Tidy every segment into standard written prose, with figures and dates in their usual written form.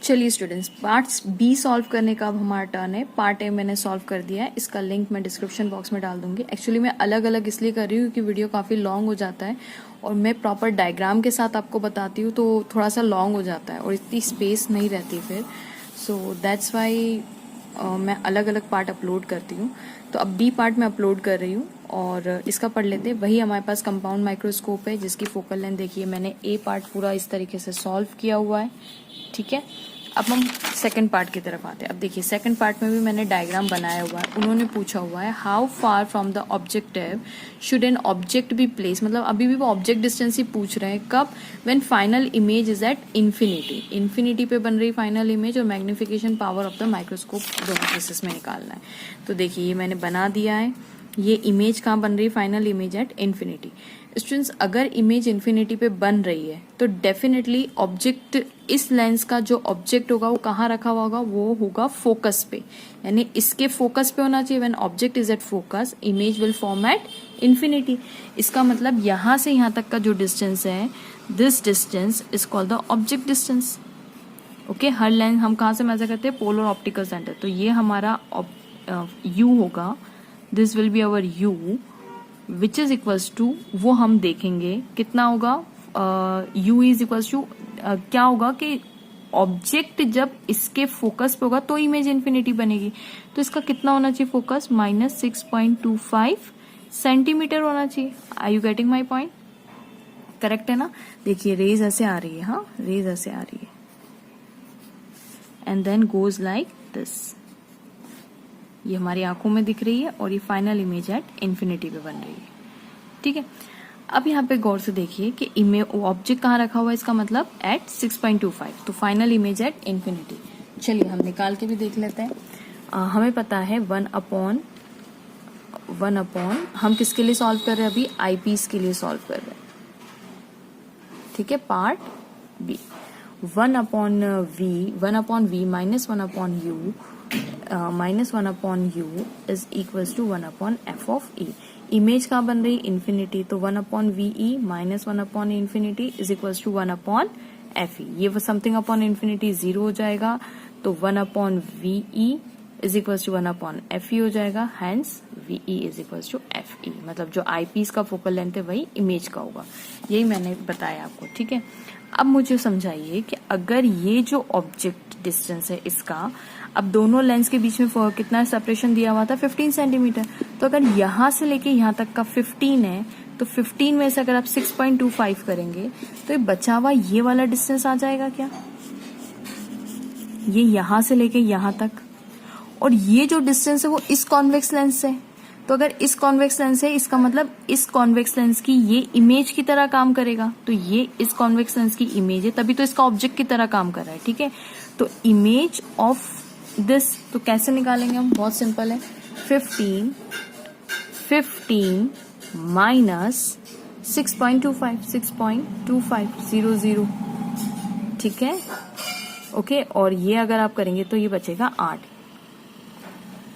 चलिए students, parts B solve करने का अब हमारा टर्न है। पार्ट ए मैंने सॉल्व कर दिया है, इसका लिंक मैं डिस्क्रिप्शन बॉक्स में डाल दूंगी। एक्चुअली मैं अलग अलग इसलिए कर रही हूँ क्योंकि वीडियो काफ़ी लॉन्ग हो जाता है और मैं प्रॉपर डायग्राम के साथ आपको बताती हूँ तो थोड़ा सा लॉन्ग हो जाता है और इतनी स्पेस नहीं रहती फिर। सो दैट्स वाई मैं अलग अलग पार्ट अपलोड करती हूँ। तो अब बी पार्ट मैं अपलोड कर रही हूँ और इसका पढ़ लेते हैं। वही हमारे पास कंपाउंड माइक्रोस्कोप है जिसकी फोकल लेंथ देखिए, मैंने ए पार्ट पूरा इस तरीके से सॉल्व किया हुआ है। ठीक है, अब हम सेकंड पार्ट की तरफ आते हैं। अब देखिए सेकंड पार्ट में भी मैंने डायग्राम बनाया हुआ है। उन्होंने पूछा हुआ है how far from the objective should an object be place, मतलब अभी भी वो ऑब्जेक्ट डिस्टेंस ही पूछ रहे हैं। कब? When final image is at infinity. Infinity पे बन रही फाइनल इमेज और magnification power of the microscope दोनों केसेस में निकालना है। तो देखिए ये मैंने बना दिया है। ये इमेज कहाँ बन रही है? Final image at infinity. Students, अगर इमेज इन्फिनिटी पे बन रही है तो डेफिनेटली ऑब्जेक्ट, इस लेंस का जो ऑब्जेक्ट होगा वो कहाँ रखा हुआ होगा? वो होगा फोकस पे, यानी इसके फोकस पे होना चाहिए। When object is at focus image will form at infinity. इसका मतलब यहाँ से यहाँ तक का जो डिस्टेंस है, this distance is called the object distance. Okay, हर लेंस हम कहाँ से मेजर करते हैं? Pole or optical centre. तो ये हमारा यू होगा, this will be our U which is equals to, वो हम देखेंगे कितना होगा। यू इज इक्वल्स टू क्या होगा कि ऑब्जेक्ट जब इसके फोकस पे होगा तो इमेज इन्फिनिटी बनेगी। तो इसका कितना होना चाहिए फोकस? -6.25 सेंटीमीटर होना चाहिए। Are you getting my point? Correct है ना? देखिए रेज ऐसे आ रही है, हाँ रेज ऐसे आ रही है and then goes like this. ये हमारी आंखों में दिख रही है और ये फाइनल इमेज एट इन्फिनिटी पे बन रही है। ठीक है, अब यहाँ पे गौर से देखिए कि ऑब्जेक्ट कहाँ रखा हुआ है, इसका मतलब एट 6.25, तो फाइनल इमेज एट इन्फिनिटी। चलिए हम निकाल के भी देख लेते हैं। हमें पता है 1/1 हम किसके लिए सॉल्व कर रहे हैं? अभी आईपीस के लिए सॉल्व कर रहे हैं। ठीक है, part B 1/v minus 1/u minus 1/u is equals to 1/f of e। Image कहाँ बन रही? इन्फिनिटी, तो 1/ve minus 1/e infinity is equals to 1/fe। ये समथिंग अपॉन इन्फिनिटी 0 हो जाएगा, तो 1/ve is equals to 1/fe हो जाएगा। Hence ve is equals to fe, मतलब जो आईपीस का फोकल लेंथ है वही इमेज का होगा। यही मैंने बताया आपको। ठीक है, अब मुझे समझाइए कि अगर ये जो ऑब्जेक्ट डिस्टेंस है इसका, अब दोनों लेंस के बीच में कितना सेपरेशन दिया हुआ था? 15 सेंटीमीटर। तो अगर यहां से लेके यहां तक का 15 है तो 15 में से अगर आप 6.25 करेंगे तो ये बचा हुआ ये वाला डिस्टेंस आ जाएगा क्या? ये यहां से लेके यहां तक, और ये जो डिस्टेंस है वो इस कॉन्वेक्स लेंस से। तो अगर इस कॉन्वेक्स लेंस है, इसका मतलब इस कॉन्वेक्स लेंस की ये इमेज की तरह काम करेगा। तो ये इस कॉन्वेक्स लेंस की इमेज है, तभी तो इसका ऑब्जेक्ट की तरह काम कर रहा है। ठीक है, तो इमेज ऑफ दिस तो कैसे निकालेंगे हम? बहुत सिंपल है। 15 माइनस 6.25 ठीक है। ओके, और ये अगर आप करेंगे तो ये बचेगा 8।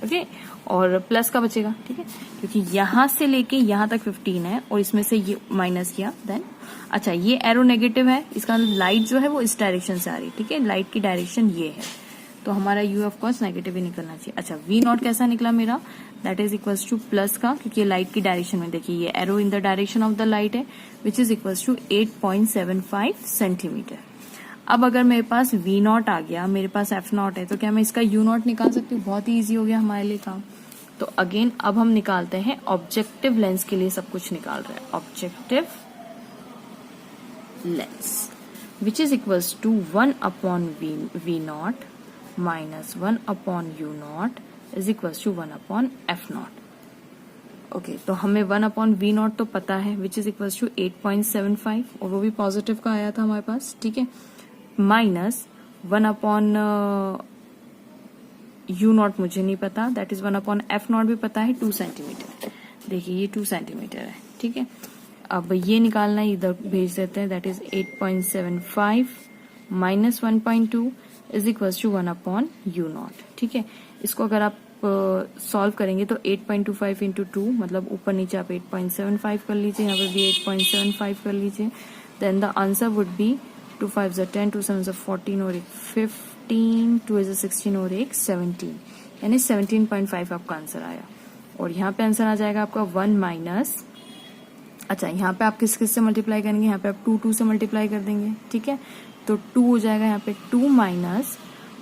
ओके, और प्लस का बचेगा। ठीक है, क्योंकि यहां से लेके यहां तक 15 है और इसमें से ये माइनस किया, देन अच्छा ये एरो नेगेटिव है, इसका लाइट जो है वो इस डायरेक्शन से आ रही है। ठीक है, लाइट की डायरेक्शन ये है, तो हमारा यू ऑफ कोर्स नेगेटिव ही निकलना चाहिए। अच्छा, वी नॉट कैसा निकला मेरा? That is equals to plus का, क्योंकि ये लाइट की डायरेक्शन में, देखिए ये arrow in the direction of the light है, which is equals to 8.75 centimetre. अब अगर मेरे पास वी नॉट आ गया, मेरे पास एफ नॉट है, तो क्या मैं इसका यू नॉट निकाल सकती हूँ? बहुत ही ईजी हो गया हमारे लिए काम। तो अगेन अब हम निकालते हैं ऑब्जेक्टिव लेंस के लिए, सब कुछ निकाल रहे हैं। Objective lens which is equals to 1/v not minus 1/u not is equals to 1/f not. Okay, तो हमें 1/v नॉट तो पता है, विच इज इक्वल्स टू 8.75, और वो भी पॉजिटिव का आया था हमारे पास। ठीक है, माइनस 1/u नॉट मुझे नहीं पता, दैट इज 1/f नॉट भी पता है 2 सेंटीमीटर। देखिए ये 2 सेंटीमीटर है। ठीक है, अब ये निकालना है, इधर भेज देते हैं। That is 8.75 minus 1.2 is equals to 1/u not. ठीक है, इसको अगर आप सॉल्व करेंगे तो 8.25 इंटू 2, मतलब ऊपर नीचे आप 8.75 कर लीजिए, यहाँ पर भी 8.75 कर लीजिए, then the answer would be 2 5 10, 2 7 14 और एक 15, 2 16 और एक 17, यानी 17.5 आपका आंसर आया। और यहाँ पे आंसर आ जाएगा आपका 1 माइनस, अच्छा यहाँ पे आप किस किस से मल्टीप्लाई करेंगे, यहाँ पे आप 2 से मल्टीप्लाई कर देंगे, ठीक है। तो 2 हो जाएगा यहाँ पे 2 माइनस,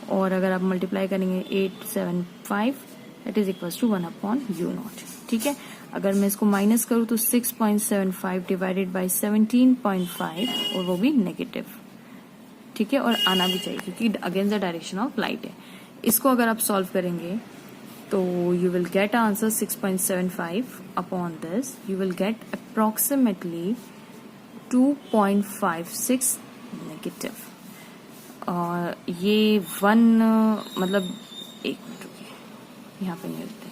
और अगर आप मल्टीप्लाई करेंगे 875 that is equal to 1 upon u0, ठीक है। अगर मैं इसको माइनस करूँ तो 6.75 डिवाइडेड बाई 17.5 और वो भी नेगेटिव, ठीक है। और आना भी चाहिए क्योंकि against the direction of light है। इसको अगर आप सॉल्व करेंगे तो you will get answer 6.75 upon this, you will get approximately 2.56 negative. और ये 1 मतलब एक मिनट रुकिए, यहाँ पे नहीं लिखते।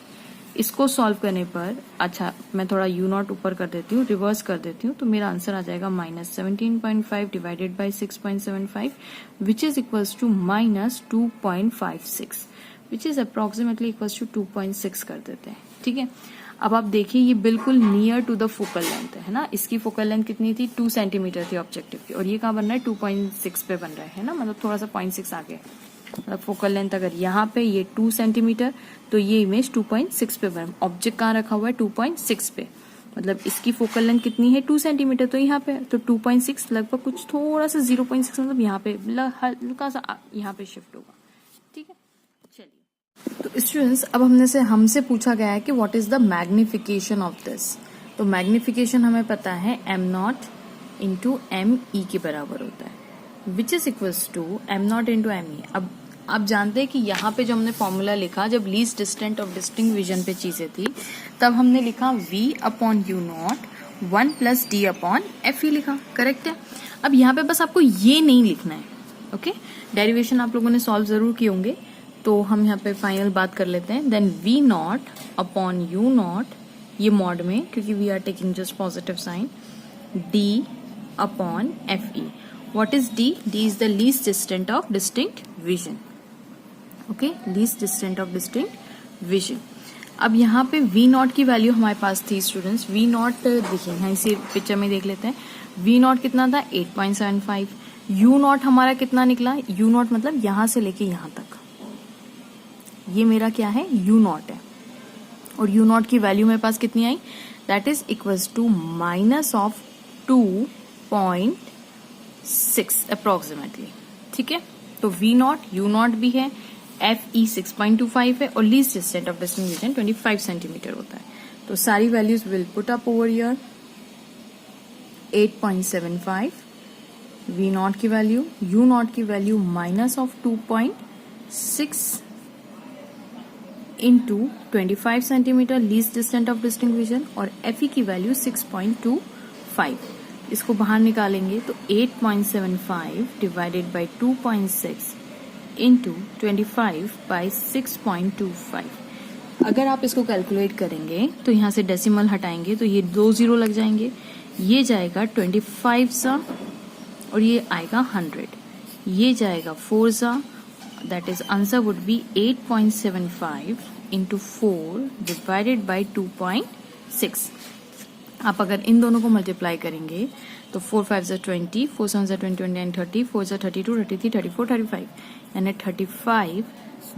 इसको सॉल्व करने पर, अच्छा मैं थोड़ा u0 ऊपर कर देती हूँ, रिवर्स कर देती हूँ, तो मेरा आंसर आ जाएगा -17.5 divided by 6.75 which is equals to -2.56 which is approximately equals to 2.6 कर देते हैं, ठीक है। अब आप देखिए ये बिल्कुल near to the focal length है ना। इसकी फोकल लेंथ कितनी थी, 2 सेंटीमीटर थी ऑब्जेक्टिव की, और ये कहाँ बन रहा है 2.6 पे बन रहा है ना, मतलब थोड़ा सा 0.6 आगे। मतलब फोकल लेंथ अगर यहाँ पे ये 2 सेंटीमीटर तो ये इमेज 2.6 पे बन, ऑब्जेक्ट कहाँ रखा हुआ है 2.6 पे, मतलब इसकी फोकल लेंथ कितनी है 2 सेंटीमीटर, तो यहाँ पे तो 2.6 लगभग कुछ थोड़ा सा 0.6 मतलब यहाँ पे हल्का सा यहाँ पे शिफ्ट होगा, ठीक है। चलिए तो स्टूडेंट्स अब हमसे पूछा गया है कि what is the magnification of this. तो मैग्निफिकेशन हमें पता है m0 इंटू ME के बराबर होता है, which is equals to m0 into ME। अब आप जानते हैं कि यहाँ पे जो हमने फॉर्मूला लिखा, जब least distant of distinct vision पे चीजें थी तब हमने लिखा v upon u0 1 plus d upon fe लिखा, करेक्ट है। अब यहाँ पे बस आपको ये नहीं लिखना है, ओके। डेरिवेशन आप लोगों ने सॉल्व जरूर किए होंगे, तो हम यहाँ पे फाइनल बात कर लेते हैं। देन v0 अपॉन u0, ये मॉड में क्योंकि we are taking just positive sign, d upon fe। What is D? D is the least distant of distinct vision. Okay, least distant of distinct vision. अब यहाँ पे V0 की value हमारे पास थी students, V0 देखिए यहाँ इसी पिक्चर में देख लेते हैं। V0 कितना था 8.75, U0 हमारा कितना निकला, U0 मतलब यहाँ से लेके यहाँ तक, ये मेरा क्या है U0 है, और U0 की वैल्यू मेरे पास कितनी आई, that is equals to minus of 2.6 approximately, ठीक है। तो V0 U0 भी है, FE 6.25 है, और least distant of distinct vision 25 centimetre होता है। तो सारी values will put up over here, 8.75 V0 की वैल्यू, U0 की value minus of 2.6 into 25 centimetre least distant of distinct vision, और FE की वैल्यू 6.25। इसको बाहर निकालेंगे तो 8.75 डिवाइडेड बाई 2.6 इंटू 25 बाई 6.25। अगर आप इसको कैलकुलेट करेंगे तो यहाँ से डेसिमल हटाएंगे तो ये 2 0 लग जाएंगे, ये जाएगा 25 सा और ये आएगा 100, ये जाएगा 4 सा, that is answer would B 8.75 into 4 divided by 2.6। आप अगर इन दोनों को मल्टीप्लाई करेंगे तो 4 5 ज़ा 20, 4 7 ज़ा 20, 29 30, 4 ज़ा 32, 33, 34, 35, यानी 35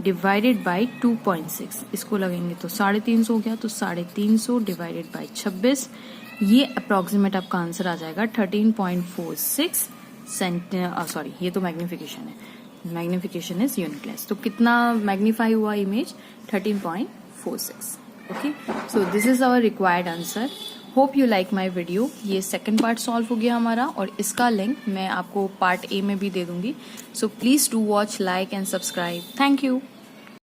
डिवाइडेड बाई 2.6। इसको लगेंगे तो 350 हो गया, तो 350 डिवाइडेड बाई 26, ये अप्रोक्सीमेट आपका आंसर आ जाएगा 13.46 सॉरी ये तो मैग्निफिकेशन है, मैग्निफिकेशन इज यूनिटलेस। तो कितना मैग्नीफाई हुआ image, 13.46। Okay, so this is our required answer. Hope you like my video. ये सेकंड पार्ट सॉल्व हो गया हमारा, और इसका लिंक मैं आपको पार्ट ए में भी दे दूंगी। So please do watch, like and subscribe. Thank you.